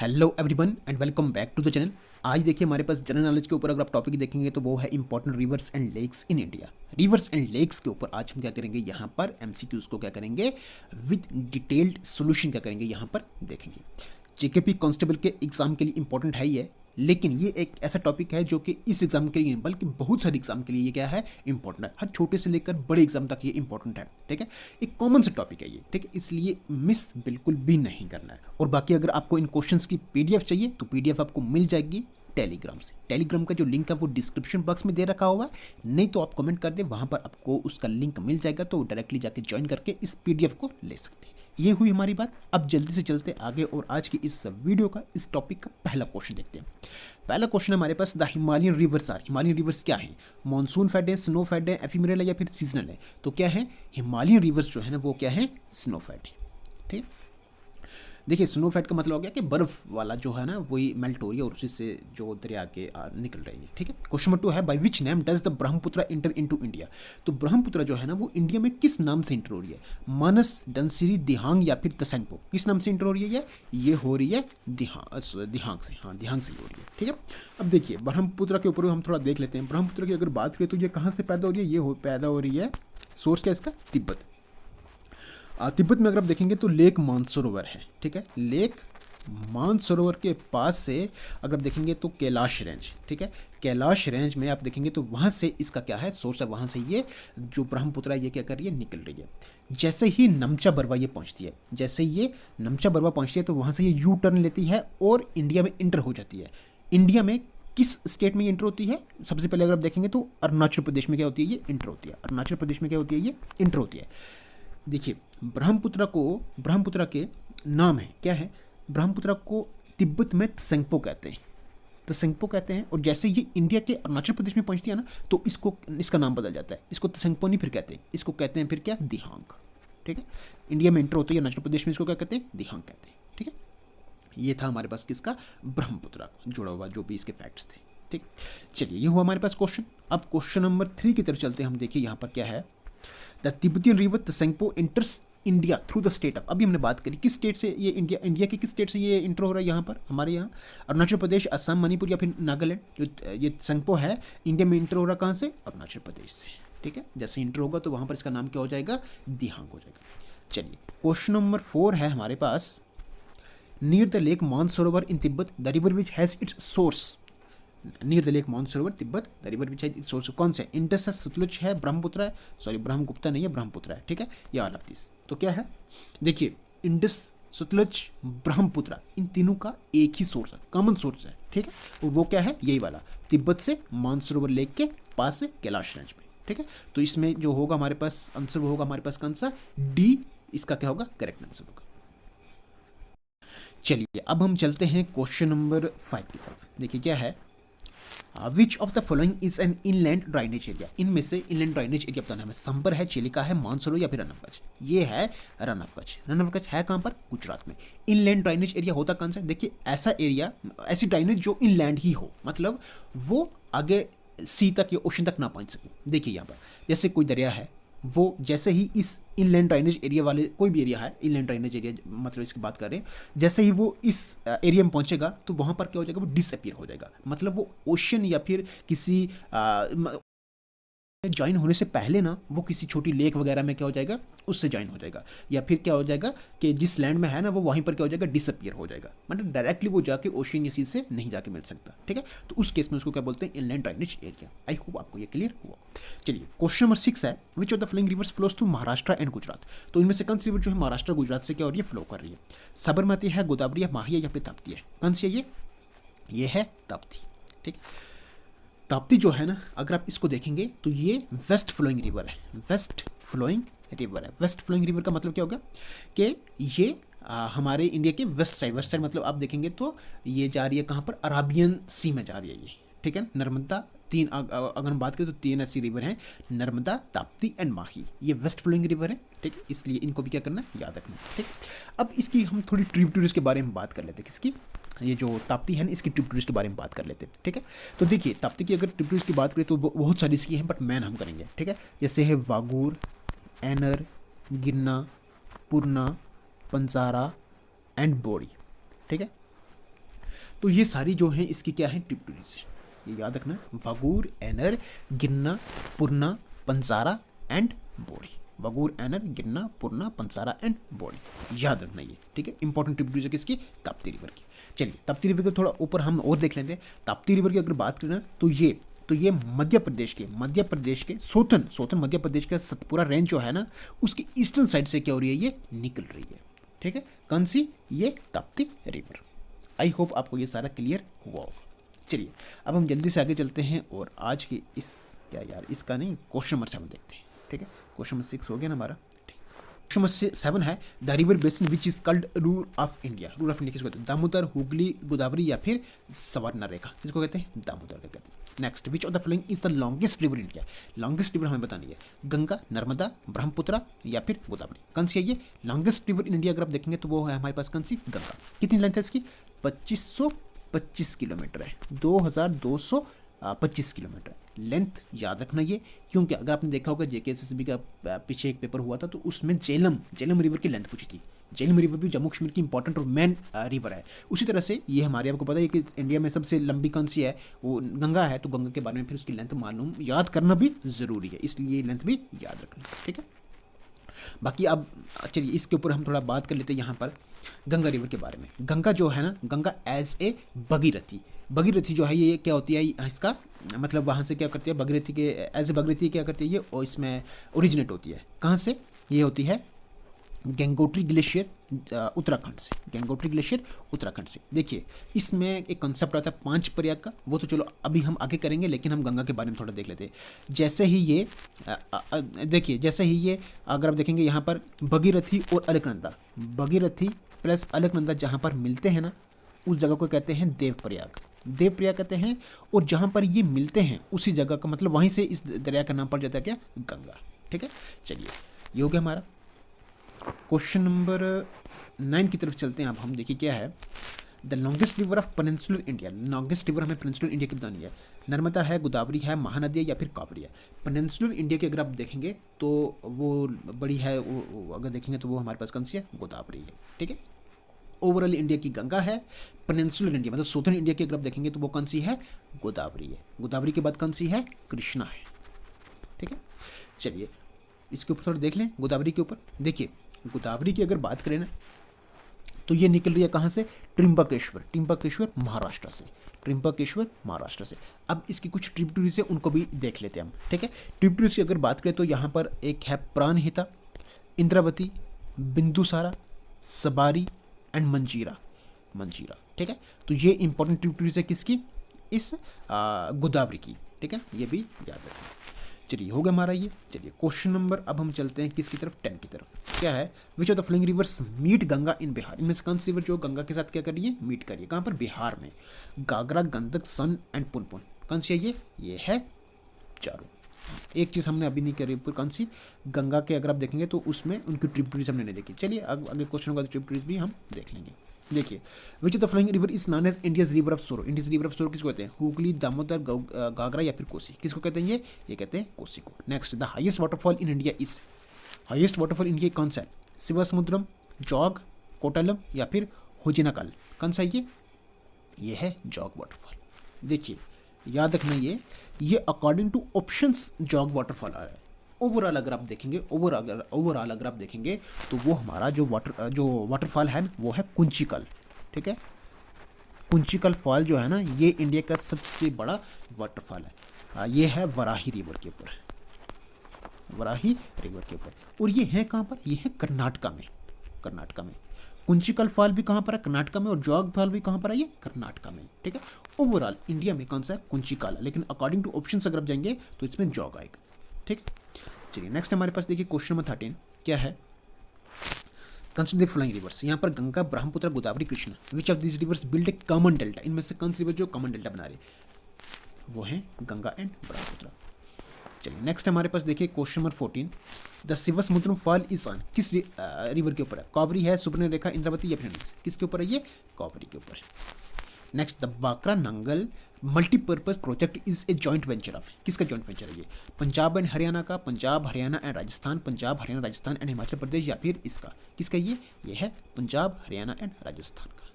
Hello everyone and welcome back to the channel. आज देखिए हमारे पास जनरल नॉलेज के ऊपर अगर आप टॉपिक देखेंगे तो वो है important rivers and lakes in India. Rivers and lakes के ऊपर आज हम क्या करेंगे, यहाँ पर एमसीक्यूज को क्या करेंगे विद डिटेल्ड सोल्यूशन क्या करेंगे यहाँ पर देखेंगे। जेकेपी कांस्टेबल के एग्जाम के लिए इंपॉर्टेंट है ही है, लेकिन ये एक ऐसा टॉपिक है जो कि इस एग्जाम के लिए बल्कि बहुत सारे एग्जाम के लिए ये क्या है इंपॉर्टेंट है। हर छोटे से लेकर बड़े एग्जाम तक ये इंपॉर्टेंट है, ठीक है। एक कॉमन सा टॉपिक है ये, ठीक है, इसलिए मिस बिल्कुल भी नहीं करना है। और बाकी अगर आपको इन क्वेश्चंस की पीडीएफ चाहिए तो पीडीएफ आपको मिल जाएगी टेलीग्राम से। टेलीग्राम का जो लिंक है वो डिस्क्रिप्शन बॉक्स में दे रखा होगा, नहीं तो आप कमेंट कर दे, वहाँ पर आपको उसका लिंक मिल जाएगा, तो डायरेक्टली जाके ज्वाइन करके इस पीडीएफ को ले सकते हैं। ये हुई हमारी बात। अब जल्दी से चलते आगे और आज की इस वीडियो का इस टॉपिक का पहला क्वेश्चन देखते हैं। पहला क्वेश्चन हमारे पास, the Himalayan rivers are. Himalayan rivers क्या है? मॉनसून फेड है, स्नो फेड है, एफिमेरल है या फिर सीजनल है? तो क्या है, हिमालयन रिवर्स जो है ना वो क्या है, स्नो फेड है, ठीक है। देखिए स्नो फेड का मतलब हो गया कि बर्फ वाला जो है ना वही मेल्ट हो रही है और उसी से जो दरिया के निकल रही है, ठीक है। क्वेश्चन नंबर 2 है, by which name does the Brahmaputra inter into India? तो ब्रह्मपुत्र जो है ना वो इंडिया में किस नाम से इंटर हो रही है? मानस, डंसिरी, दिहांग या फिर तसंगपो? किस नाम से इंटर हो रही है? ये हो रही है दिहांग से, हाँ दिहांग से हो रही है, ठीक है। अब देखिए ब्रह्मपुत्र के ऊपर हम थोड़ा देख लेते हैं। ब्रह्मपुत्र की अगर बात करें तो ये कहाँ से पैदा हो रही है? ये पैदा हो रही है, सोर्स क्या इसका, तिब्बत। तिब्बत में अगर आप देखेंगे तो लेक मानसरोवर है, ठीक है। लेक मानसरोवर के पास से अगर आप देखेंगे तो कैलाश रेंज, ठीक है। कैलाश रेंज में आप देखेंगे तो वहाँ से इसका क्या है, सोर्स है, वहाँ से ये जो ब्रह्मपुत्र है ये क्या कर रही है, निकल रही है। जैसे ही नमचा बरवा ये पहुँचती है, जैसे ये नमचा बरवा पहुँचती है तो वहाँ से ये यू टर्न लेती है और इंडिया में इंटर हो जाती है। इंडिया में किस स्टेट में ये इंटर होती है? सबसे पहले अगर आप देखेंगे तो अरुणाचल प्रदेश में क्या होती है, ये इंटर होती है। अरुणाचल प्रदेश में क्या होती है, ये इंटर होती है। देखिए ब्रह्मपुत्र के नाम है क्या है, ब्रह्मपुत्र को तिब्बत में त्संगपो कहते हैं, त्संगपो कहते हैं। और जैसे ये इंडिया के अरुणाचल प्रदेश में पहुंचती है ना तो इसका नाम बदल जाता है। इसको त्संगपो नहीं फिर कहते हैं, इसको कहते हैं फिर क्या, दिहांग, ठीक है। इंडिया में इंटर होती है अरुणाचल प्रदेश में, इसको क्या कहते हैं, दिहांग कहते हैं, ठीक है। ये था हमारे पास किसका, ब्रह्मपुत्र जुड़ा हुआ जो भी इसके फैक्ट्स थे, ठीक। चलिए ये हुआ हमारे पास क्वेश्चन। अब क्वेश्चन नंबर 3 की तरफ चलते हैं हम। देखिए यहाँ पर क्या है, the Tibetan river Tsangpo इंटर्स India through the state of. अभी हमने बात करी किस स्टेट से ये इंडिया के किस स्टेट से ये इंटर हो रहा है, यहाँ पर हमारे यहाँ अरुणाचल प्रदेश, असम, मणिपुर या फिर नागालैंड। जो ये त्संगपो है इंडिया में इंटर हो रहा कहाँ से, अरुणाचल प्रदेश से, ठीक है। जैसे इंटर होगा तो वहाँ पर इसका नाम क्या हो जाएगा, दिहांग हो जाएगा। चलिए क्वेश्चन नंबर 4 है हमारे पास, near the lake Mansarovar in Tibet the river which has its source. Near the lake Mansarovar Tibet the river which है सोर्स कौन से, इंडस है, सतलुज है, ब्रह्मपुत्र है, सॉरी ब्रह्मगुप्ता नहीं है, ब्रह्मपुत्र है, ठीक है। ये ऑल ऑफ दिस तो क्या है, देखिए इंडस, सतलुज, ब्रह्मपुत्र, इन तीनों का एक ही सोर्स है, कॉमन सोर्स है, ठीक है। और वो क्या है, यही वाला तिब्बत से मानसरोवर लेक के पास से कैलाश रेंज में, ठीक है। तो इसमें जो होगा हमारे पास आंसर वो होगा हमारे पास कौन सा, डी, इसका क्या होगा, करेक्ट आंसर होगा। चलिए अब हम चलते हैं क्वेश्चन नंबर 5 की तरफ। देखिए क्या है, which of the following is an inland drainage area. इनमें से इनलैंड ड्राइनेज एरिया बताना है, संबर है, चिलिका है, मानसरोवर या फिर रन ऑफ कच्छ। ये है run of Kutch. Run of Kutch है कहाँ पर, गुजरात में। इनलैंड ड्राइनेज एरिया होता कौन सा, देखिए ऐसा एरिया, ऐसी ड्राइनेज जो इनलैंड ही हो, मतलब वो आगे सी तक या ओशन तक ना पहुंच सके। देखिए यहाँ पर जैसे कोई दरिया है, वो जैसे ही इस इनलैंड ड्राइनेज एरिया वाले, कोई भी एरिया है इनलैंड ड्राइनेज एरिया मतलब इसकी बात करें, जैसे ही वो इस एरिया में पहुंचेगा तो वहाँ पर क्या हो जाएगा, वो डिसअपीयर हो जाएगा। मतलब वो ओशन या फिर किसी ज्वाइन होने से पहले ना वो किसी छोटी लेक वगैरह में क्या हो जाएगा, उससे ज्वाइन हो जाएगा। या फिर क्या हो जाएगा कि जिस लैंड में है ना वो वहीं पर क्या हो जाएगा, डिसअपीयर हो जाएगा। मतलब डायरेक्टली वो जाके ओशन या सी से नहीं जाके मिल सकता, ठीक है। तो उस केस में उसको क्या बोलते हैं, inland drainage area. I hope आपको ये क्लियर हुआ। चलिए क्वेश्चन नंबर 6 है, which of the flowing rivers flows through Maharashtra and Gujarat. तो इनमें से कौन सी रिवर जो है महाराष्ट्र गुजरात से क्या हो रही है, फ्लो कर रही है? साबरमती है, गोदावरी है, माही है या फिर ताप्ती है? कौन सी है ये है ताप्ती, ठीक है। ताप्ती जो है ना, अगर आप इसको देखेंगे तो ये वेस्ट फ्लोइंग रिवर है, वेस्ट फ्लोइंग रिवर है। वेस्ट फ्लोइंग रिवर का मतलब क्या होगा कि ये हमारे इंडिया के वेस्ट साइड मतलब आप देखेंगे तो ये जा रही है कहाँ पर, अराबियन सी में जा रही है ये, ठीक है। नर्मदा, तीन अगर हम बात करें तो 3 ऐसी रिवर हैं, नर्मदा, ताप्ती एंड माही। ये वेस्ट फ्लोइंग रिवर है, ठीक है, इसलिए इनको भी क्या करना है, याद रखना, ठीक। अब इसकी हम थोड़ी ट्रिब्यूटरीज के बारे में बात कर लेते हैं। किसकी, ये जो ताप्ती है ना, इसकी ट्रिब्यूटरीज के बारे में बात कर लेते हैं, ठीक है। तो देखिए ताप्ती की अगर ट्रिब्यूटरीज की बात करें तो बहुत सारी इसकी हैं, बट मैन हम करेंगे, ठीक है। जैसे है वागूर, एनर, गिरना, पूर्णा, पंसारा एंड बोरी, ठीक है। तो ये सारी जो हैं इसकी क्या है ट्रिब्यूटरीज है, ये याद रखना, वगूर, एनर, गिरना, पुरना, पंसारा एंड बोरी। वगूर, एनर, गिरना, पुरना, पंसारा एंड बोरी, याद रखना ये, ठीक है। इंपॉर्टेंट ट्रिब्यूटरीज है किसकी, ताप्ती रिवर की। चलिए ताप्ती रिवर के थोड़ा ऊपर हम और देख लेते हैं। ताप्ती रिवर की अगर बात करें तो ये मध्य प्रदेश के सोतन मध्य प्रदेश का सतपुरा रेंज जो है ना, उसकी ईस्टर्न साइड से क्या हो रही है, ये निकल रही है, ठीक है। कौन सी, ये ताप्ती रिवर। आई होप आपको ये सारा क्लियर हुआ होगा। चलिए अब हम जल्दी से आगे चलते हैं और आज के इसका नहीं, क्वेश्चन नंबर 7 देखते हैं, ठीक है। क्वेश्चन नंबर 6 हो गया ना हमारा, ठीक। क्वेश्चन नंबर 7 है the river basin which is called Ruhr of India. Ruhr of India किसको कहते हैं, दामोदर, हुगली, गोदावरी या फिर सवर्णा रेखा, किसको कहते हैं, दामोदर का कहते हैं। Next, which of the following is the longest river India. Longest river हमें बतानी है, गंगा, नर्मदा, ब्रह्मपुत्र या फिर गोदावरी, कौन सी है ये लॉन्गेस्ट रिवर इन इंडिया। अगर आप देखेंगे तो वो है हमारे पास कौन सी, गंगा। कितनी लेंथ है इसकी, 2525 किलोमीटर है, 2225 किलोमीटर लेंथ, याद रखना ये। क्योंकि अगर आपने देखा होगा JKSSB का पीछे एक पेपर हुआ था तो उसमें झेलम रिवर की लेंथ पूछी थी। झेलम रिवर भी जम्मू कश्मीर की इंपॉर्टेंट और मेन रिवर है। उसी तरह से ये हमारे, आपको पता है कि इंडिया में सबसे लंबी कौन सी है, वो गंगा है। तो गंगा के बारे में फिर उसकी लेंथ मालूम, याद करना भी ज़रूरी है, इसलिए लेंथ भी याद रखना, ठीक है। बाकी अब चलिए इसके ऊपर हम थोड़ा बात कर लेते हैं यहाँ पर गंगा रिवर के बारे में। गंगा जो है ना, गंगा एज ए भगीरथी जो है ये क्या होती है, इसका मतलब वहाँ से क्या करती है, भगीरथी के एज ए भगीरथी क्या करती है ये, और इसमें ओरिजिनेट होती है कहाँ से, ये होती है गंगोत्री ग्लेशियर उत्तराखंड से, गंगोत्री ग्लेशियर उत्तराखंड से। देखिए इसमें एक कंसेप्ट आता है 5 प्रयाग का, वो तो चलो अभी हम आगे करेंगे, लेकिन हम गंगा के बारे में थोड़ा देख लेते हैं। जैसे ही ये अगर आप देखेंगे यहाँ पर भगीरथी और अलकनंदा, भगीरथी प्लस अलकनंदा जहाँ पर मिलते हैं ना, उस जगह को कहते हैं देवप्रयाग कहते हैं। और जहाँ पर ये मिलते हैं उसी जगह का मतलब वहीं से इस दरिया का नाम पड़ जाता है क्या, गंगा, ठीक है। चलिए ये हो गया हमारा। क्वेश्चन नंबर 9 की तरफ चलते हैं। अब हम देखिए क्या है, the longest river of peninsular India. Longest river हमें पेनिनसुलर इंडिया की बतानी है, नर्मदा है, गोदावरी है, महानदी है या फिर कावेरी है। पेनिनसुलर इंडिया की अगर आप देखेंगे तो वो बड़ी है, वो अगर देखेंगे तो वो हमारे पास कौन सी है, गोदावरी है, ठीक है। ओवरऑल इंडिया की गंगा है, पेनिनसुलर इंडिया मतलब साउथर्न इंडिया की अगर आप देखेंगे तो वो कौन सी है, गोदावरी है। गोदावरी के बाद कौन सी है, कृष्णा है, ठीक है। चलिए इसके ऊपर थोड़ा देख लें, गोदावरी के ऊपर देखिए, गोदावरी की अगर बात करें ना तो ये निकल रही है कहाँ से, त्रिंबकेश्वर महाराष्ट्र से। अब इसकी कुछ ट्रिब्यूटरीज है, उनको भी देख लेते हैं हम, ठीक है। ट्रिब्यूटरीज की अगर बात करें तो यहाँ पर एक है प्राणहिता, इंद्रावती, बिंदुसारा, सबारी एंड मंजीरा, ठीक है। तो ये इंपॉर्टेंट ट्रिब्यूटरीज है किसकी, इस गोदावरी की, ठीक है, ये भी याद रखना। चलिए हो गया हमारा ये। चलिए क्वेश्चन नंबर, अब हम चलते हैं किसकी तरफ, 10 की तरफ। क्या है, which of the flowing rivers meet Ganga in Bihar. इनमें से कौन सी रिवर जो गंगा के साथ क्या कर रही है, मीट कर रही है, कहाँ पर, बिहार में। गागरा, गंडक, सन एंड पुनपुन, कौन सी है ये है चारों। एक चीज़ हमने अभी नहीं करी, ऊपर कौन सी, गंगा के अगर आप देखेंगे तो उसमें उनकी ट्रिब्यूटरीज हमने नहीं देखी। चलिए अब अगले क्वेश्चन का ट्रिब्यूटरीज भी हम देख लेंगे। देखिए which of the flowing river is known as India's river of sorrow. India's river of sorrow किसको कहते हैं, हुगली, दामोदर, गागरा या फिर कोसी, किसको कहते हैं ये कहते हैं कोसी को। Next, the highest waterfall in India is, highest waterfall India कौन सा है, शिवसमुद्रम, जॉग, कोटलम या फिर होजिनाकल, कौन सा है ये है जॉग वाटरफॉल। देखिए याद रखना ये according to options Jog waterfall आ रहा है। ओवरऑल अगर आप देखेंगे तो वो हमारा जो वाटरफॉल है वो है कुंचिकल, ठीक है। कुंचिकल फॉल जो है ना, ये इंडिया का सबसे बड़ा वाटरफॉल है। ये है वराही रिवर के ऊपर, और ये है कहाँ पर, ये है कर्नाटका में। कुंचिकल फॉल भी कहाँ पर है, कर्नाटका में, और जॉग फॉल भी कहाँ पर है, ये कर्नाटका में, ठीक है। ओवरऑल इंडिया में कौन सा है, कुंचिकल, लेकिन अकॉर्डिंग टू ऑप्शन अगर आप जाएंगे तो इसमें जॉग आएगा, ठीक। चलिए नेक्स्ट हमारे पास देखिए क्वेश्चन नंबर 13 क्या है, कंसिडर द फ्लोइंग रिवर्स। यहाँ पर Ganga, Brahmaputra, Godavari, Krishna, which of this rivers build a common delta. इनमें से कौन सी रिवर जो कॉमन डेल्टा बना रही है, वो है गंगा एंड ब्रह्मपुत्र। चलिए नेक्स्ट हमारे पास देखिए question number 14, the Shivasamudram fall is on, किस रिवर के ऊपर है, कावेरी है, सुवर्णरेखा, इंद्रावती या फिर किसके ऊपर है, ये कावेरी के ऊपर है। Next, the baccarat Nangal multipurpose project is a joint venture of, किसका जॉइंट वेंचर है ये, पंजाब एंड हरियाणा का, पंजाब हरियाणा एंड राजस्थान, पंजाब हरियाणा राजस्थान एंड हिमाचल प्रदेश या फिर इसका, किसका ये है पंजाब हरियाणा एंड राजस्थान का।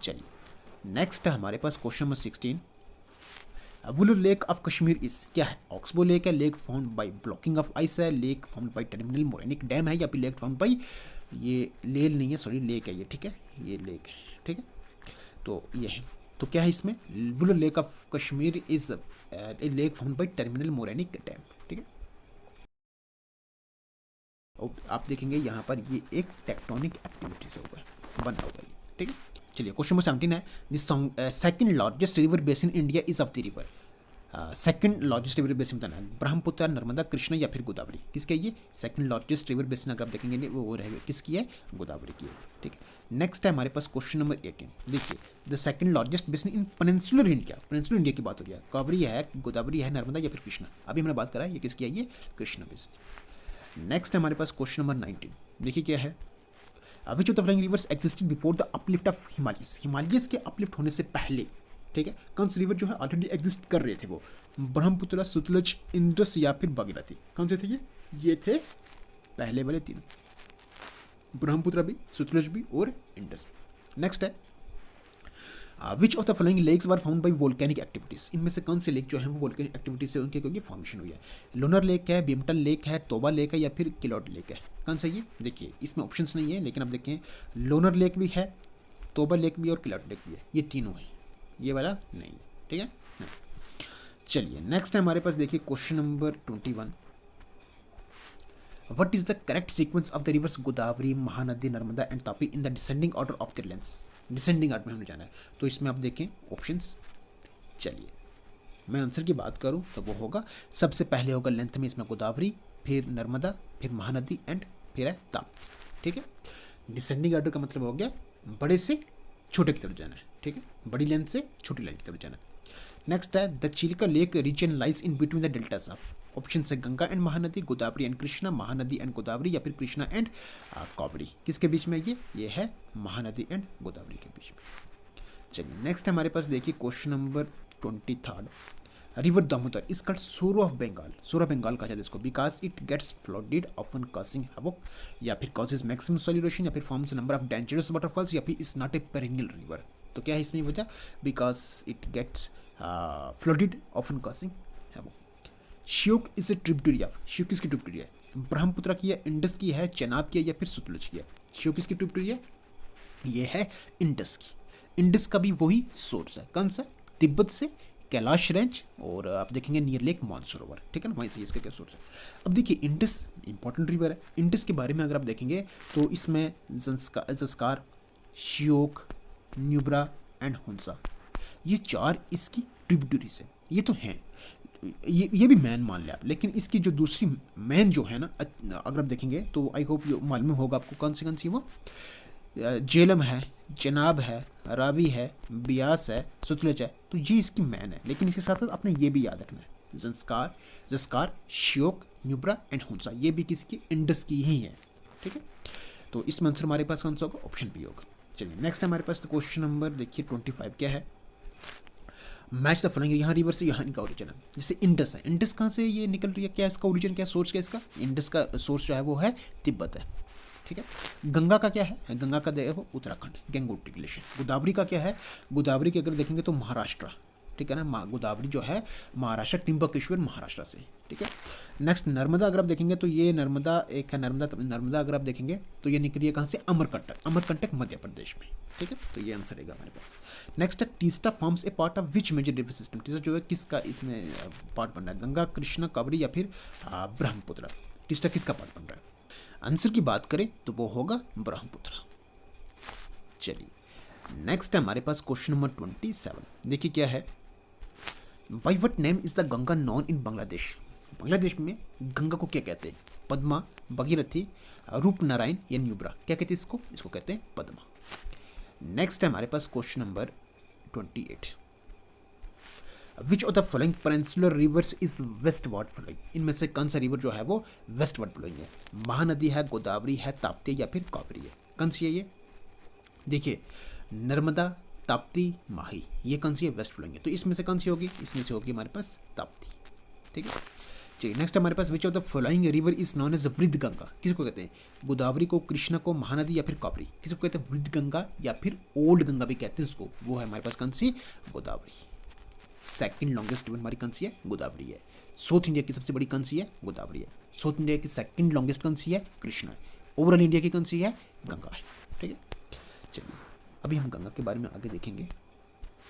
चलिए नेक्स्ट है हमारे पास question number 16, Wular lake of Kashmir is क्या है? ऑक्सबो लेक है, lake found by blocking of ice है, lake found by terminal morainic dam है, या फिर लेक फाउंड बाय, ये लेल नहीं है सॉरी लेक है ये, ठीक है, ये लेक है, ठीक है, तो ये है, तो क्या है इसमें? Wular lake of Kashmir is a lake found by terminal morainic dam, ठीक है। और आप देखेंगे यहाँ पर ये एक टेक्टोनिक एक्टिविटी से होगा, बना होगा ये, ठीक है। चलिए क्वेश्चन नंबर 17 है, this second largest river basin India is of the river, second largest river basin बताना है, ब्रह्मपुत्र, नर्मदा, कृष्णा या फिर गोदावरी, किसका ये सेकंड लार्जेस्ट रिवर बेसिन अगर आप देखेंगे वो रहेगा किसकी है? गोदावरी की है, ठीक है। नेक्स्ट है हमारे पास क्वेश्चन नंबर 18, देखिए the second largest basin in peninsular India, peninsular India की बात हो रही है, कावेरी है, गोदावरी है, नर्मदा या फिर कृष्णा, अभी हमने बात करा है ये किसकी है? ये कृष्णा बेसिन। नेक्स्ट है हमारे पास क्वेश्चन नंबर 19, देखिए क्या है, which of the following rivers existed before the uplift of Himalayas, Himalayas के अपलिफ्ट होने से पहले, ठीक है, कौन से रिवर जो है ऑलरेडी एग्जिस्ट कर रहे थे? वो ब्रह्मपुत्र, सतलज, इंडस या फिर भागीरथी, कौन से थे ये थे पहले वाले तीन, ब्रह्मपुत्र भी, सतलज भी और इंडस। नेक्स्ट है, which of the following lakes were found by volcanic activities, इनमें से कौन से लेक जो है वो वोल्केनिक एक्टिविटी से उनके क्योंकि फॉर्मेशन हुई है? लोनर लेक है, बीमटन लेक है, तोबा लेक है या फिर किलोट लेक है, कौन सा ये? देखिए इसमें ऑप्शंस नहीं है, लेकिन आप देखें लोनर लेक भी है, तोबा लेक भी और किलोट लेक भी है, ये तीनों है, ये वाला नहीं है, ठीक है। चलिए नेक्स्ट है हमारे पास, देखिए question number 21, what is the correct sequence of the reverse Godavari, Mahanadi, Narmada and Tapi in the descending order of the lens, descending art में हमने जाना है, तो इसमें आप देखें ऑप्शंस। चलिए मैं आंसर की बात करूं तो वो होगा, सबसे पहले होगा लेंथ में इसमें गोदावरी, फिर नर्मदा, फिर महानदी एंड फिर है ताप्ती, ठीक है। डिसेंडिंग आर्डर का मतलब हो गया बड़े से छोटे की तरफ जाना है, ठीक है, बड़ी लेंथ से छोटी लेंथ की तरफ जाना है। नेक्स्ट है, the Chilika lake region lies in between the deltas of, option से Ganga and Mahanadi, Godavari and Krishna, Mahanadi and Godavari या फिर कृष्णा एंड कावेरी, किसके बीच में? ये है महानदी एंड गोदावरी के बीच में। चलिए नेक्स्ट हमारे पास देखिए question number 23, river Damodar is called sorrow of Bengal, sorrow of Bengal कहा जाता है इसको, because it gets flooded often causing havoc, या फिर कॉजेज मैक्सिमम सॉल्यूशन, या फिर forms number of dangerous waterfalls, या फिर is not a perennial river, तो क्या है इसमें वजह? Because it gets flooded often causing havoc. Shyok is a tributary of, Shyok किसकी ट्रिब्यूटरी है? ब्रह्मपुत्र की है, इंडस की है, चेनाब की है या फिर सतलुज की है? श्योक किसकी ट्रिब्यूटरी है? ये है इंडस की। इंडस का भी वही सोर्स है, कौन सा? तिब्बत से कैलाश रेंज और आप देखेंगे नियर लेक मानसरोवर, ठीक है ना, वहीं से इसका क्या सोर्स है। अब देखिए इंडस इंपॉर्टेंट रिवर है, इंडस के बारे में अगर आप देखेंगे तो इसमें जस्कार, श्योक, न्यूब्रा एंड हुंसा, ये चार इसकी ट्रिब्यूटरीज है, ये तो हैं, ये भी मैन मान लिया, लेकिन इसकी जो दूसरी मैन जो है ना, अगर आप देखेंगे तो आई होप ये मालूम होगा आपको कौन सी वो जेलम है, चेनाब है, रावी है, बियास है, सतलज है, तो ये इसकी मैन है, लेकिन इसके साथ साथ आपने ये भी याद रखना है, जस्कार, श्योक, न्यूब्रा एंड हुंसा, ये भी किसकी? इंडस की ही है, ठीक है। तो इसमें आंसर हमारे पास कौन सा होगा? ऑप्शन बी होगा। चलिए नेक्स्ट हमारे पास क्वेश्चन नंबर देखिए 25 क्या है, मैच द फॉलोइंग, यहाँ रिवर से यहाँ इनका ओरिजिन है, जैसे इंडस है, इंडस कहाँ से ये निकल रही है, क्या इसका ओरिजिन, क्या सोर्स, क्या इसका? इंडस का सोर्स जो है वो है तिब्बत है, ठीक है। गंगा का क्या है? गंगा का देखो उत्तराखंड, गंगोत्री ग्लेशियर। गोदावरी का क्या है? गोदावरी के अगर देखेंगे तो महाराष्ट्र, ठीक है ना, गोदावरी जो है महाराष्ट्र, त्र्यंबकेश्वर महाराष्ट्र से, ठीक है। नेक्स्ट नर्मदा अगर आप देखेंगे तो ये नर्मदा एक है, नर्मदा अगर आप देखेंगे तो ये निकली है कहाँ से? अमरकंटक मध्य प्रदेश में, ठीक है, तो ये आंसर रहेगा हमारे पास। नेक्स्ट है, Teesta forms a part of which major river system, Teesta जो है किसका इसमें पार्ट बन रहा है? गंगा, कृष्णा, कावेरी या फिर ब्रह्मपुत्र, टीस्टा किसका पार्ट बन रहा है? आंसर की बात करें तो वो होगा ब्रह्मपुत्र। चलिए नेक्स्ट है हमारे पास क्वेश्चन नंबर 27, देखिए क्या है, by what name is the Ganga known in Bangladesh, Bangladesh में गंगा को क्या कहते हैं? पद्मा, भगीरथी, रूप नारायण या न्यूब्रा, क्या कहते हैं इसको? इसको कहते हैं पद्मा। नेक्स्ट है हमारे पास question number 28, which of the following peninsular rivers is westward flowing, इनमें से कौन सा रिवर जो है वो वेस्टवर्ड फ्लोइंग है? महानदी है, गोदावरी है, ताप्ती या फिर कावेरी है, कौन सी है ये? देखिए नर्मदा, ताप्ती, माही, ये कौन सी है? वेस्ट फ्लोइंग है, तो इसमें से कौन सी होगी? इसमें से होगी हमारे पास ताप्ती, ठीक है। चलिए नेक्स्ट हमारे पास which of the following river is known as Vriddha Ganga, किसको कहते हैं? गोदावरी को, कृष्णा को, महानदी या फिर कावेरी, किसको कहते हैं? वृद्ध गंगा या फिर ओल्ड गंगा भी कहते हैं उसको, वो है हमारे पास कौन सी? गोदावरी। सेकंड लॉन्गेस्ट रिवर हमारी कौन सी है? गोदावरी है। साउथ इंडिया की सबसे बड़ी कौन सी है? गोदावरी है। साउथ इंडिया की सेकंड लॉन्गेस्ट कौन सी है? कृष्णा है। ओवरऑल इंडिया की कौन सी है? गंगा है। ठीक है, चलिए अभी हम गंगा के बारे में आगे देखेंगे।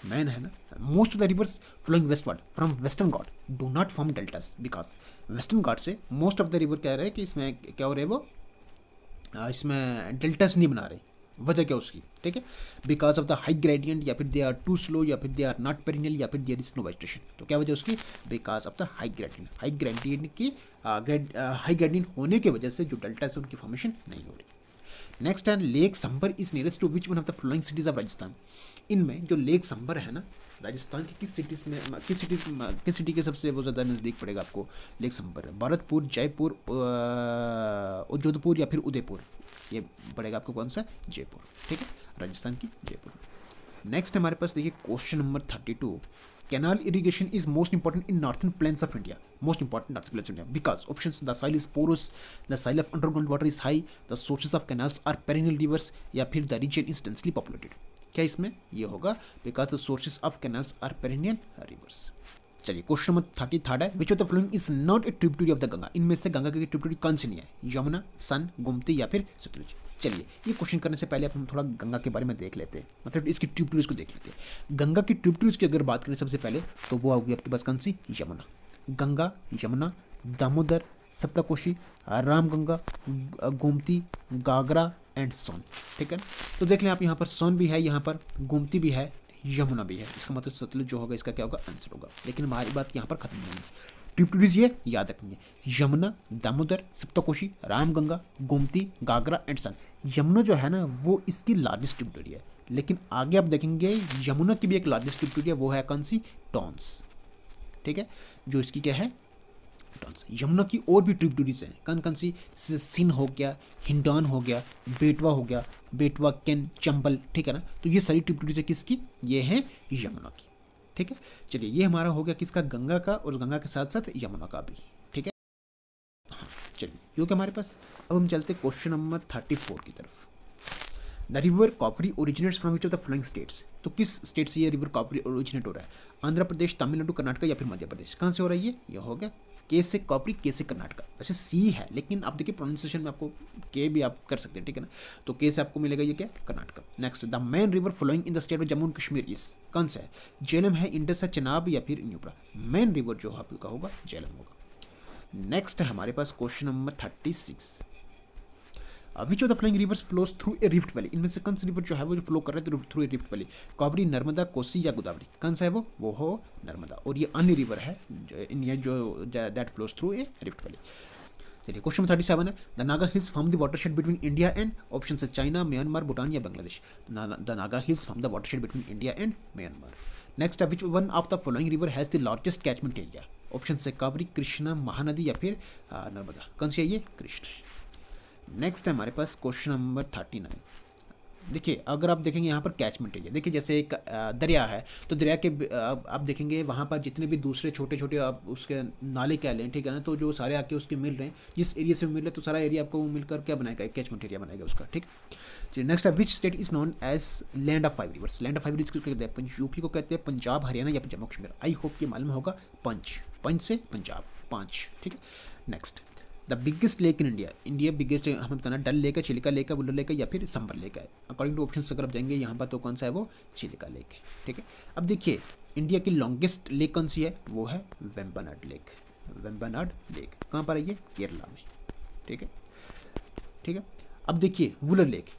मैन है ना, most of the rivers flowing westward from western Ghat do not form deltas, because western Ghat से मोस्ट ऑफ द रिवर कह रहे हैं कि इसमें क्या हो रहा है, वो इसमें डेल्टास नहीं बना रहे। वजह क्या उसकी? ठीक है, because of the high gradient, या फिर दे आर टू स्लो, या फिर दे आर नॉट पेरिनियल, या फिर देयर इज नो वेजिटेशन। तो क्या वजह उसकी? Because of the high gradient. High gradient की हाई ग्रेडियंट होने की वजह से जो डेल्टा है उनकी फॉर्मेशन नहीं हो रही। नेक्स्ट है lake Sambhar is nearest to which one of the flowing cities of Rajasthan. इनमें जो लेक संबर है ना, राजस्थान की किस सिटी के सबसे वो ज़्यादा नज़दीक पड़ेगा आपको? लेक संबर भरतपुर, जयपुर, जोधपुर या फिर उदयपुर, ये पड़ेगा आपको कौन सा? जयपुर। ठीक है, राजस्थान की जयपुर। नेक्स्ट हमारे पास देखिए question number 32, canal irrigation is most important in northern plains of India. Most important northern plains of India because options the soil is porous, the soil of underground water is high, the sources of canals are perennial rivers, या फिर the region is densely populated. क्या इसमें ये होगा? Because the sources of canals are perennial rivers. चलिए question number 33 है, which of the following is not A tributary of the Ganga. इनमें से गंगा की ट्रिब्यूटरी कौन सी नहीं है? यमुना, सन, गोमती या फिर सतलुज। चलिए ये क्वेश्चन करने से पहले हम थोड़ा गंगा के बारे में देख लेते हैं, मतलब इसकी ट्रिब्यूटरीज को देख लेते हैं। गंगा की ट्रिब्यूटरीज की अगर बात करें सबसे पहले तो वो होगी आपके पास कौन सी? यमुना। गंगा, यमुना, दामोदर, सप्तकोशी, रामगंगा, गोमती, गागरा एंड सोन। ठीक है, तो देख लें आप, यहाँ पर सोन भी है, यहाँ पर गोमती भी है, यमुना भी है। इसका मतलब सतलुज जो होगा इसका क्या होगा? आंसर होगा। लेकिन हमारी बात यहाँ पर खत्म नहीं होगी। ट्रिब्यूटरीज ये याद रखेंगे, यमुना, दामोदर, सप्तकोशी, रामगंगा, गोमती, गागरा एंड सन। यमुना जो है ना वो इसकी लार्जेस्ट ट्रिब्यूटरी है, लेकिन आगे आप देखेंगे यमुना की भी एक लार्जेस्ट ट्रिब्यूटरी है, वो है कौन सी? टॉन्स। ठीक है, जो इसकी क्या है? टॉन्स। यमुना की और भी ट्रिब्यूटरीज हैं, कौन कौन सी? सिन हो गया, हिंडौन हो गया, बेटवा हो गया, बेटवा, केन, चंबल। ठीक है ना, तो ये सारी ट्रिब्यूटरीज है किसकी? ये है यमुना की। ठीक है, चलिए ये हमारा हो गया किसका? गंगा का, और गंगा के साथ साथ यमुना का भी। ठीक है, हाँ चलिए क्योंकि हमारे पास अब हम चलते क्वेश्चन नंबर 34 की तरफ। The river Kaveri originates from which of the flowing states. तो किस स्टेट से ये रिवर कावेरी ओरिजिनेट हो रहा है? आंध्र प्रदेश, तमिलनाडु, कर्नाटक या फिर मध्य प्रदेश। कहाँ से हो रहा है ये हो गया के से कावेरी, के से कर्नाटका। वैसे सी है, लेकिन आप देखिए प्रोनाउंसिएशन में आपको के भी आप कर सकते हैं। ठीक है ना, तो के से आपको मिलेगा ये क्या? Karnataka. Next, the main river flowing in the state of Jammu and Kashmir is, कौन सा है? झेलम है, इंडस है, चेनाब या फिर न्यूब्रा। मेन रिवर जो आपका होगा झेलम होगा। नेक्स्ट है हमारे पास question number 36, which of the flowing rivers flows through a rift valley. इनमें से कौन सा रिवर जो है वो फ्लो कर रहा है through a rift valley? Kaveri, Narmada, Kosi या गोदावरी। कौन सा है वो हो नर्मदा, और ये अन्य रिवर है इंडिया जो that flows through a rift valley. चलिए क्वेश्चन 37 है, the Naga hills form the watershed between India and, option है चाइना, म्यांमार, भूटान या Bangladesh. The Naga hills form the watershed between India and Myanmar. Next है, which one of the following river has the largest catchment area? Option है कावेरी, कृष्णा, महानदी या फिर नर्मदा। कौन सी है ये? कृष्णा है। नेक्स्ट है हमारे पास क्वेश्चन नंबर 39। देखिए अगर आप देखेंगे यहाँ पर कैचमेंट एरिया, देखिए जैसे एक दरिया है, तो दरिया के आप देखेंगे वहाँ पर जितने भी दूसरे छोटे छोटे आप उसके नाले कह लें, ठीक है ना, तो जो सारे आके उसके मिल रहे हैं, जिस एरिया से मिल रहे हैं तो सारा एरिया आपको मिलकर क्या बनाएगा? कैचमेंट एरिया बनाएगा उसका। ठीक, चलिए नेक्स्ट है, which state is known as land of 5 rivers. Land of 5 rivers किसको कहते हैं? यूपी को कहते हैं, पंजाब, हरियाणा या फिर जम्मू कश्मीर। आई होप ये मालूम होगा, पंच से पंजाब, 5। ठीक है, next, the biggest lake in India. India biggest हमें बताना, डल लेक है, चिलिका लेक है, वुलर लेक है या फिर संबर लेक है। अकॉर्डिंग टू ऑप्शन अगर आप जाएंगे यहाँ पर तो कौन सा है वो? चिलिका लेक है। ठीक है, अब देखिए इंडिया की लॉन्गेस्ट लेक कौन सी है? वो है वेम्बनाड लेक। वेम्बनाड लेक कहाँ पर है? ये केरला में। ठीक है, ठीक है, अब देखिए वुलर लेक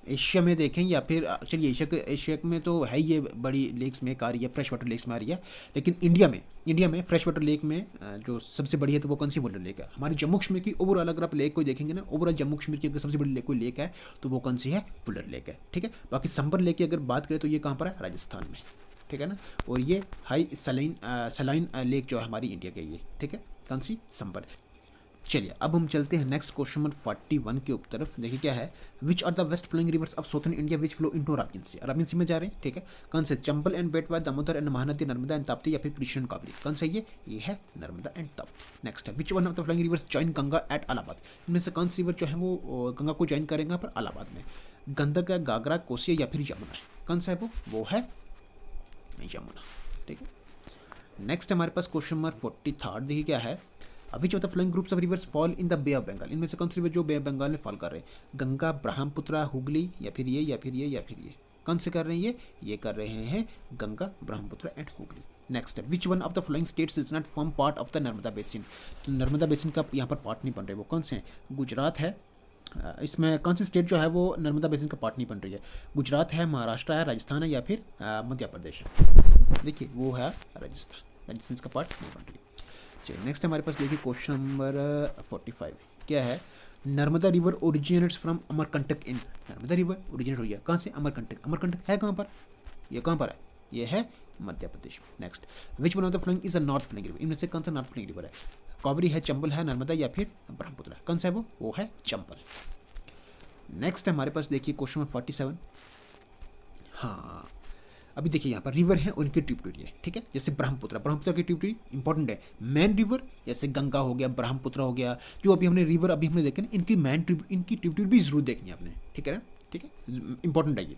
एशिया में देखें या फिर चलिए एशिया में तो है, ये बड़ी लेक्स में एक आ रही है, फ्रेश वाटर लेक्स में आ रही है, लेकिन इंडिया में फ्रेश वाटर लेक में जो सबसे बड़ी है तो वो कौन सी? वुलर लेक है। हमारे जम्मू कश्मीर की ओवरऑल अगर आप लेक को देखेंगे ना, ओवरऑल जम्मू कश्मीर की अगर सबसे बड़ी लेक कोई लेक है तो वो कौन सी है? वुलर लेक है। ठीक है, बाकी संबर लेक की अगर बात करें तो ये कहाँ पर है? राजस्थान में। ठीक है ना, और ये हाई सलाइन लेक जो है हमारी इंडिया की, ये ठीक है, कौन सी? संबर। चलिए अब हम चलते हैं नेक्स्ट क्वेश्चन नंबर 41 के ऊपर तरफ। देखिए क्या है, which are the west flowing rivers of southern India which flow into ravine sea. Ravine sea में जा रहे हैं, ठीक है। कौन से, चंबल एंड बेटवा, दामोदर एंड महानदी, नर्मदा एंड ताप्ती, या फिर कृष्ण एंड कावेरी। कौन सा ये है नर्मदा एंड ताप्ती। नेक्स्ट है, which one of the flowing rivers join Ganga at Allahabad. इनमें से कौन सी रिवर जो है वो गंगा को ज्वाइन करेंगे पर इलाहाबाद में। गंडक है, घाघरा, कोसी या फिर यमुना है। कौन सा है वो है यमुना, ठीक है। नेक्स्ट हमारे पास क्वेश्चन नंबर 43। देखिए क्या है, which of the flowing groups of rivers fall in the bay of Bengal. इनमें से कौन सी रिवर जो बे ऑफ बंगाल में फॉल कर रहे हैं। गंगा, ब्रह्मपुत्र, हुगली, या फिर ये या फिर ये या फिर ये। कौन से कर रहे हैं ये कर रहे हैं गंगा, ब्रह्मपुत्र एंड हुगली। नेक्स्ट है, which one of the flowing states is not form part of the Narmada basin. तो नर्मदा बेसिन का यहाँ पर पार्ट नहीं बन रहे, वो कौन से हैं। गुजरात है, इसमें कौन सी स्टेट जो है वो नर्मदा बेसिन का पार्ट नहीं बन रही है। गुजरात है, महाराष्ट्र है, राजस्थान है, या फिर मध्य प्रदेश है। देखिए वो है राजस्थान, राजस्थान का पार्ट नहीं बन रही है। चलिए नेक्स्ट हमारे पास देखिए क्वेश्चन नंबर 45 क्या है, Narmada river originates from Amarkantak in. Narmada river originate हुई है कहाँ से, अमरकंटक। अमरकंटक है कहाँ पर, ये कहाँ पर है, ये है मध्य प्रदेश में। Next, which one of the flowing is a north flowing river. इनमें से कौन सा नॉर्थ फ्लोइंग रिवर है। कावेरी है, चंबल है, नर्मदा या फिर ब्रह्मपुत्र। कौन सा है वो है चंबल। नेक्स्ट हमारे पास देखिए क्वेश्चन नंबर 47। हाँ अभी देखिए यहाँ पर रिवर है और इनकी ट्रिब्यूटरी है, ठीक है। जैसे ब्रह्मपुत्र की ट्रिब्यूटरी इंपॉर्टेंट है। मेन रिवर जैसे गंगा हो गया, ब्रह्मपुत्र हो गया, जो अभी हमने रिवर अभी हमने देखे ना, इनकी इनकी ट्रिब्यूटरी भी जरूर देखनी है आपने, ठीक है ना, ठीक है, इंपॉर्टेंट है ये।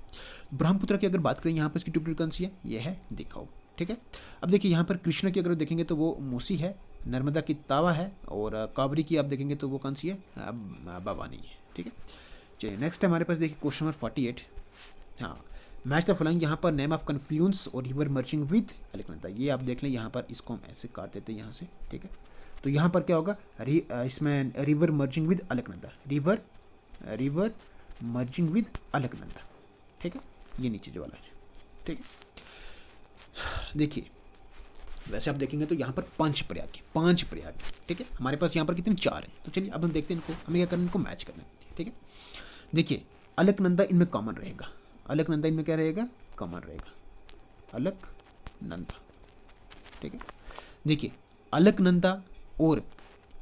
ब्रह्मपुत्र की अगर बात करें यहाँ पर इसकी ट्रिब्यूटरी कौन सी है, ये है दिखाओ, ठीक है। अब देखिए यहाँ पर कृष्ण की अगर देखेंगे तो वो मूसी है, नर्मदा की तावा है, और कावेरी की आप देखेंगे तो वो कौन सी है, भवानी है, ठीक है। चलिए नेक्स्ट हमारे पास देखिए क्वेश्चन नंबर 48। हाँ, मैच द फॉलोइंग, यहाँ पर नेम ऑफ कन्फ्लुएंस और रिवर मर्जिंग विद अलकनंदा। ये आप देख लें, यहाँ पर इसको हम ऐसे काट देते हैं यहाँ से, ठीक है। तो यहाँ पर क्या होगा, इसमें river merging with Alaknanda, river merging with Alaknanda, ठीक है। ये नीचे जो वाला है, ठीक है। देखिए वैसे आप देखेंगे तो यहाँ पर 5 प्रयाग, ठीक है। हमारे पास यहाँ पर कितने 4 हैं। तो चलिए अब हम देखते हैं इनको, हमें क्या करना है, इनको मैच करना है, ठीक है। देखिए अलकनंदा इनमें कॉमन रहेगा, अलकनंदा इनमें क्या रहेगा, कॉमन रहेगा, अलकनंदा, ठीक है। देखिए अलकनंदा और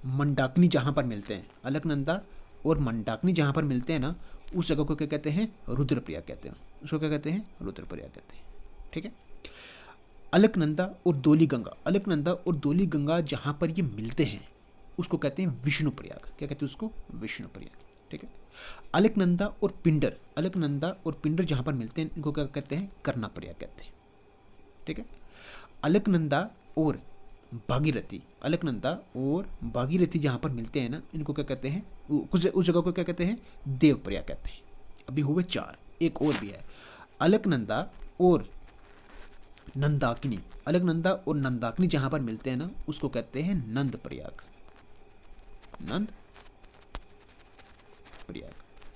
मंदाकिनी जहाँ पर मिलते हैं, अलकनंदा और मंदाकिनी जहाँ पर मिलते हैं ना, उस जगह को क्या कहते हैं, रुद्रप्रयाग कहते हैं। उसको क्या कहते हैं, रुद्रप्रयाग कहते हैं, ठीक है। अलकनंदा और धौली गंगा जहाँ पर ये मिलते हैं उसको कहते हैं विष्णुप्रयाग। क्या कहते हैं उसको, विष्णुप्रयाग, ठीक है। अलकनंदा और पिंडर जहाँ पर मिलते हैं इनको क्या कहते हैं, कर्णाप्रयाग कहते हैं, ठीक है। अलकनंदा और भागीरथी जहाँ पर मिलते हैं ना, इनको क्या कहते हैं, उस जगह को क्या कहते हैं, देवप्रयाग कहते हैं। अभी हुए 4, एक और भी है, अलकनंदा और नंदाकिनी जहाँ पर मिलते हैं ना, उसको कहते हैं नंद प्रयाग,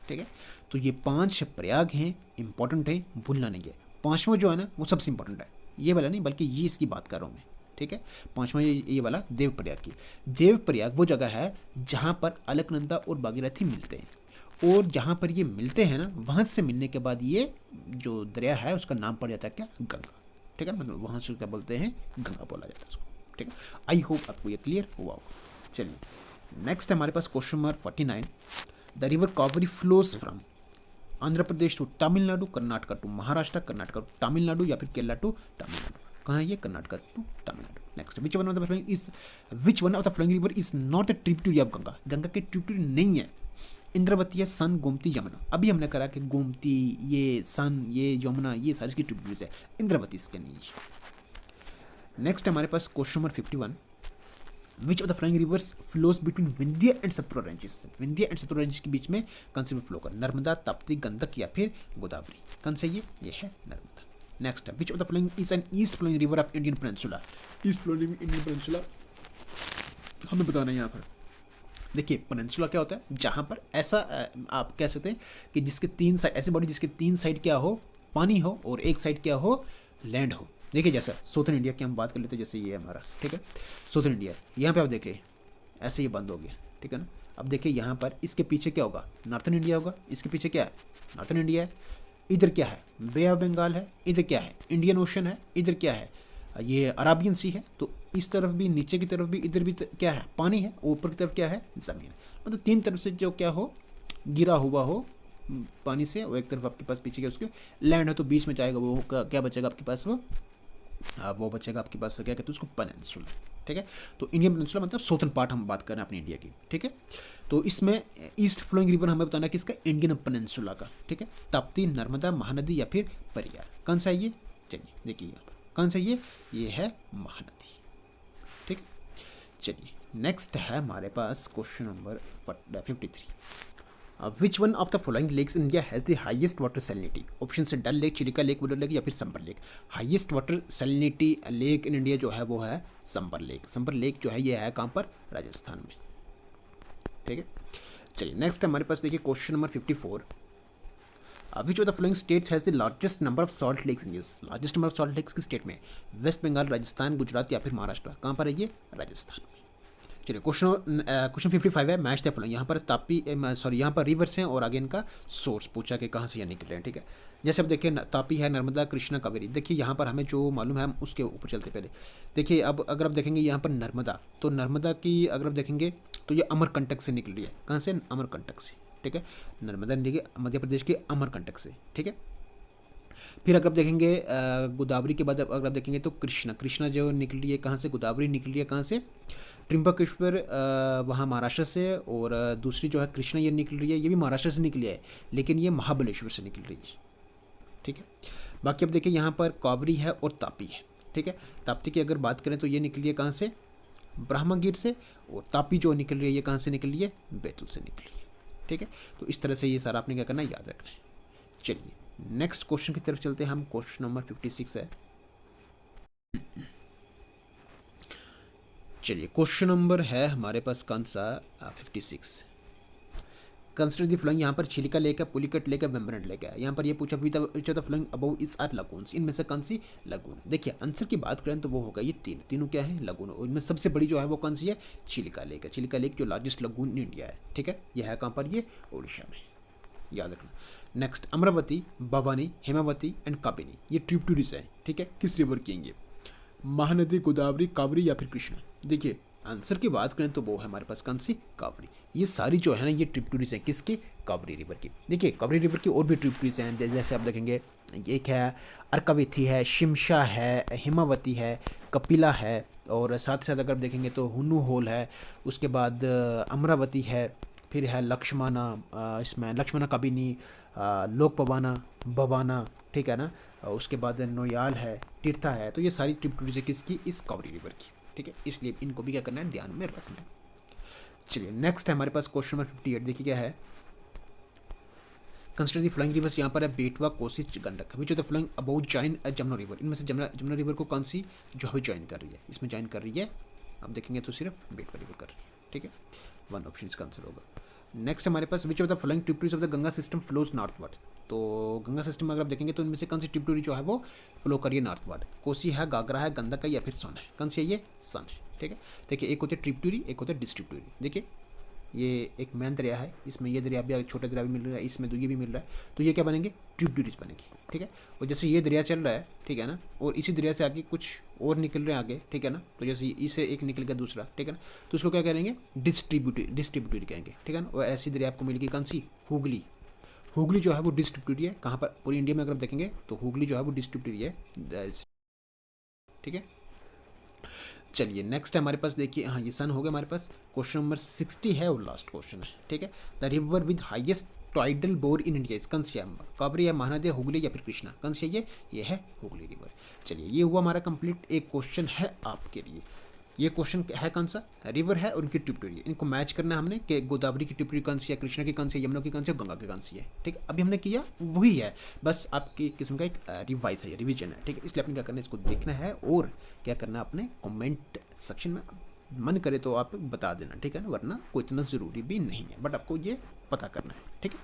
ठीक है। तो ये 5 प्रयाग हैं, इंपॉर्टेंट है, भूलना नहीं है। 5वां जो है ना वो सबसे इंपॉर्टेंट है, ये वाला नहीं बल्कि ये इसकी बात कर रहा हूँ मैं, ठीक है। 5वां ये वाला देवप्रयाग की। देवप्रयाग वो जगह है जहाँ पर अलकनंदा और भागीरथी मिलते हैं, और जहाँ पर ये मिलते हैं ना, वहाँ से मिलने के बाद ये जो दरिया है उसका नाम पड़ जाता है क्या, गंगा, ठीक है। मतलब वहाँ से क्या बोलते हैं, गंगा बोला जाता है उसको, ठीक है। आई होप आपको ये क्लियर हुआ होगा। चलिए नेक्स्ट हमारे पास question number 49। The river Kaveri flows from Andhra Pradesh to Tamil Nadu, Karnataka to Maharashtra, Karnataka to Tamil Nadu, या फिर केरला टू तमिलनाडु। कहाँ है ये, Karnataka to Tamil Nadu. Next, which one of the flowing river is not a tributary of Ganga. Ganga की ट्रिब्यूटरी नहीं है, इंद्रावती है, सन, गोमती, यमुना। अभी हमने करा कि गोमती, ये सन, ये यमुना, ये सारी की ट्रिब्यूटरीज है, इंद्रावती इसके नहीं है। नेक्स्ट हमारे पास question number 51। Which of the flowing rivers flows between Vindhya and Satpura ranges. Vindhya and Satpura ranges के बीच में कौन से फ्लो कर, नर्मदा, ताप्ती, गंडक या फिर गोदावरी। कौन से ये है Narmada. Next, which of the flowing is an east flowing river of Indian peninsula. East flowing Indian peninsula हमें बताना है यहाँ पर। देखिए पेनिनसुला क्या होता है, जहाँ पर ऐसा आप कह सकते हैं कि जिसके 3 साइड, ऐसी बॉडी जिसके 3 साइड क्या हो, पानी हो, और एक साइड क्या हो, लैंड हो। देखिए जैसा साउथर्न इंडिया की हम बात कर लेते हैं, जैसे ये हमारा, ठीक है, साउथर्न इंडिया। यहाँ पे आप देखिए ऐसे ये बंद हो गया, ठीक है ना। अब देखिए यहाँ पर इसके पीछे क्या होगा, नॉर्थर्न इंडिया होगा, इसके पीछे क्या है, नॉर्थर्न इंडिया है। इधर क्या है, बे ऑफ बंगाल है, इधर क्या है, इंडियन ओशन है, इधर क्या है, ये अराबियन सी है, तो इस तरफ भी, नीचे की तरफ भी, इधर भी क्या है, पानी है, ऊपर की तरफ क्या है, ज़मीन। मतलब तीन तरफ से जो क्या हो, गिरा हुआ हो पानी से, और एक तरफ आपके पास पीछे के उसके लैंड है, तो बीच में जाएगा वो क्या बचेगा आपके पास, वो बचेगा आपके पास, क्या कहते हैं उसको, पेनिनसुला। ठीक है, तो इंडियन पेनिनसुला मतलब साउथर्न पार्ट हम बात कर रहे हैं अपनी इंडिया की। ठीक है, तो इसमें ईस्ट फ्लोइंग रिवर हमें बताना है किसका, इंडियन पेनिनसुला का। ठीक है, ताप्ती, नर्मदा, महानदी या फिर परियार, कौन सा है ये, चलिए देखिए यहाँ पर कौन सा ये है महानदी। ठीक है, चलिए नेक्स्ट है हमारे पास question number 53। Which one of the following lakes in India has the highest water salinity? Option से Dal lake, Chilika lake, Wular lake या फिर Sambhar lake. Highest water salinity lake in India जो है वो है संबर लेक। संबर लेक जो है ये है कहाँ पर, राजस्थान में। ठीक है, चलिए नेक्स्ट हमारे पास देखिए question number 54। Which of the following states has the largest number of salt lakes in India? Largest number of salt lakes किस स्टेट में? वेस्ट बंगाल, राजस्थान, गुजरात या फिर महाराष्ट्र। कहाँ पर है ये, राजस्थान में। चलिए क्वेश्चन 55 है, मैच द फॉलोइंग। यहाँ पर तापी, सॉरी यहाँ पर रिवर्स हैं और आगे इनका सोर्स पूछा कि कहाँ से यहाँ निकल रहे हैं। ठीक है, जैसे अब देखिए तापी है, नर्मदा, कृष्णा, कावेरी। देखिए यहाँ पर हमें जो मालूम है हम उसके ऊपर चलते पहले। देखिए अब अगर आप देखेंगे यहाँ पर नर्मदा, तो नर्मदा की अगर आप देखेंगे तो ये अमरकंटक से निकल रही है। कहाँ से, अमरकंटक से। ठीक है, नर्मदा निकली मध्य प्रदेश के अमरकंटक से। ठीक है, फिर अगर आप देखेंगे गोदावरी के बाद अगर आप देखेंगे तो कृष्णा जो निकल रही है कहाँ से, गोदावरी निकल रही है कहाँ से, त्रिम्बकेश्वर वहाँ महाराष्ट्र से, और दूसरी जो है कृष्णा ये निकल रही है, ये भी महाराष्ट्र से निकली है, लेकिन ये महाबलेश्वर से निकल रही है। ठीक है, बाकी अब देखिए यहाँ पर कावेरी है और तापी है। ठीक है, ताप्ती की अगर बात करें तो ये निकली है कहाँ से, ब्रह्मगिर से, और तापी जो निकल रही है ये कहाँ से निकल रही है, बैतूल से निकल रही है। ठीक है, तो इस तरह से ये सारा आपने क्या करना है, याद रखना है। चलिए नेक्स्ट क्वेश्चन की तरफ चलते हैं हम। क्वेश्चन नंबर 56 है। चलिए क्वेश्चन नंबर है हमारे पास कौन सा, 56। Consider the flowing. यहाँ पर चिलिका लेक है, पुलिकट लेक है, वेम्बनाड लेक है। यहाँ पर ये पूछा which of the flowing above is are lagoons, इनमें से कौन सी लगून है। देखिए आंसर की बात करें तो वो होगा ये तीनों क्या है, लगून। और इनमें सबसे बड़ी जो है वो कौन सी है, चिलिका लेक है। चिलिका लेक जो लार्जेस्ट लगून इन इंडिया है। ठीक है, यह है कहाँ पर, ये उड़ीसा में, याद रखना। नेक्स्ट अमरावती, भवानी, हेमावती एंड काबिनी, ये ट्रिब्यूटरीज हैं। ठीक है, किस रिवर की ये, महानदी, गोदावरी, कावेरी या फिर कृष्णा। देखिए आंसर की बात करें तो वो है हमारे पास कौन सी, कावेरी। ये सारी जो है ना ये ट्रिब्यूटरीज हैं किसकी, कावेरी रिवर की। देखिए कावेरी रिवर की और भी ट्रिब्यूटरीज हैं, जैसे आप देखेंगे एक है अर्कावती है, शिमशा है, हिमावती है, कपिला है, और साथ ही साथ अगर देखेंगे तो हुन्नू होल है, उसके बाद अमरावती है, फिर है लक्ष्मणा, इसमें लक्ष्मणा काबिनी, लोकपवाना, बवाना। ठीक है ना, उसके बाद नोयाल है, तीर्था है। तो ये सारी ट्रिब्यूटरीज है किसकी, इस कावेरी रिवर की। ठीक है, इसलिए इनको भी क्या करना है, ध्यान में रखना है। चलिए नेक्स्ट है हमारे पास क्वेश्चन नंबर 58। देखिए क्या है, कंसिडर द फ्लोइंग रिवर्स। यहाँ पर है बेटवा, कोसी, गंडक। विच of the flowing about join Jamuna river, इनमें से जमुना रिवर को कौन सी जो है ज्वाइन कर रही है, इसमें ज्वाइन कर रही है। अब देखेंगे तो सिर्फ बेटवा रिवर कर रही है। ठीक है, वन ऑप्शन इसका आंसर होगा। नेक्स्ट हमारे पास which of the flowing tributaries of the Ganga system flows northward. तो गंगा सिस्टम में अगर आप देखेंगे तो इनमें से कौन सी ट्रिब्यूटरी जो है वो फ्लो करिए नॉर्थवर्ड, कोसी है, गागरा है, गंडक है या फिर सन है। कौन सी है ये, सन है। ठीक है, देखिए एक होते ट्रिब्यूटरी, एक होते डिस्ट्रिब्यूटरी। देखिए ये एक मेन दरिया है, इसमें ये दरिया भी, छोटा दरिया भी मिल रहा है, इसमें तो ये भी मिल रहा है, तो ये क्या बनेंगे, ट्रिब्यूटरीज बनेंगी। ठीक है, और जैसे ये दरिया चल रहा है, ठीक है ना, और इसी दरिया से आगे कुछ और निकल रहे हैं आगे। ठीक है ना, तो जैसे इसे एक निकल गया दूसरा, ठीक है ना, तो उसको क्या करेंगे, डिस्ट्रीब्यूटरी कहेंगे। ठीक है ना, और ऐसी दरिया आपको मिलेगी कौन सी, हुगली। हुगली जो है वो डिस्ट्रीब्यूटरी है, कहाँ पर, पूरी इंडिया में अगर आप देखेंगे तो हुगली जो है वो डिस्ट्रीब्यूटरी है। ठीक है, चलिए नेक्स्ट है हमारे पास, देखिए हाँ ये सन हो गया हमारे पास। क्वेश्चन नंबर 60 है और लास्ट क्वेश्चन है। ठीक है, the river with highest tidal bore in India, कौन सी है, कावेरी है, महानदी, हुगली या फिर कृष्णा। कौन सी है ये है हुगली रिवर। चलिए ये हुआ हमारा कंप्लीट। एक क्वेश्चन है आपके लिए, ये क्वेश्चन है कौन सा, रिवर है और उनकी ट्रिब्यूटरी, इनको मैच करना है हमने कि गोदावरी की ट्रिब्यूटरी कौन सी है, कृष्णा की कौन सी है, यमुना की कौन सी है, गंगा की कौन सी है। ठीक है, अभी हमने किया वही है, बस आपकी किस्म का एक रिवाइज है, रिवीजन है। ठीक है, इसलिए आपने क्या करना है, इसको देखना है और क्या करना है, अपने कमेंट सेक्शन में मन करे तो आप बता देना। ठीक है ना, वरना कोई इतना ज़रूरी भी नहीं है, बट आपको ये पता करना है। ठीक है,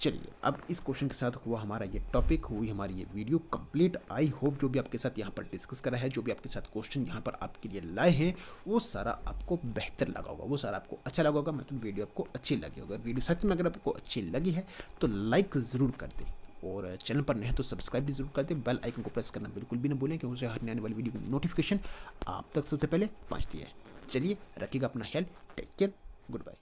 चलिए अब इस क्वेश्चन के साथ हुआ हमारा ये टॉपिक, हुई हमारी ये वीडियो कंप्लीट। आई होप जो भी आपके साथ यहाँ पर डिस्कस करा है, जो भी आपके साथ क्वेश्चन यहाँ पर आपके लिए लाए हैं, वो सारा आपको बेहतर लगा होगा, वो सारा आपको अच्छा लगा होगा। मतलब वीडियो आपको अच्छी लगी होगा। वीडियो सच में अगर आपको अच्छी लगी है तो लाइक ज़रूर कर दें, और चैनल पर नए हैं तो सब्सक्राइब भी जरूर कर दें, बेल आइकन को प्रेस करना बिल्कुल भी ना भूलें क्योंकि उसे हर आने वाली वीडियो की नोटिफिकेशन आप तक सबसे पहले पहुँचती है। चलिए रखिएगा अपना ख्याल, टेक केयर, गुड बाय।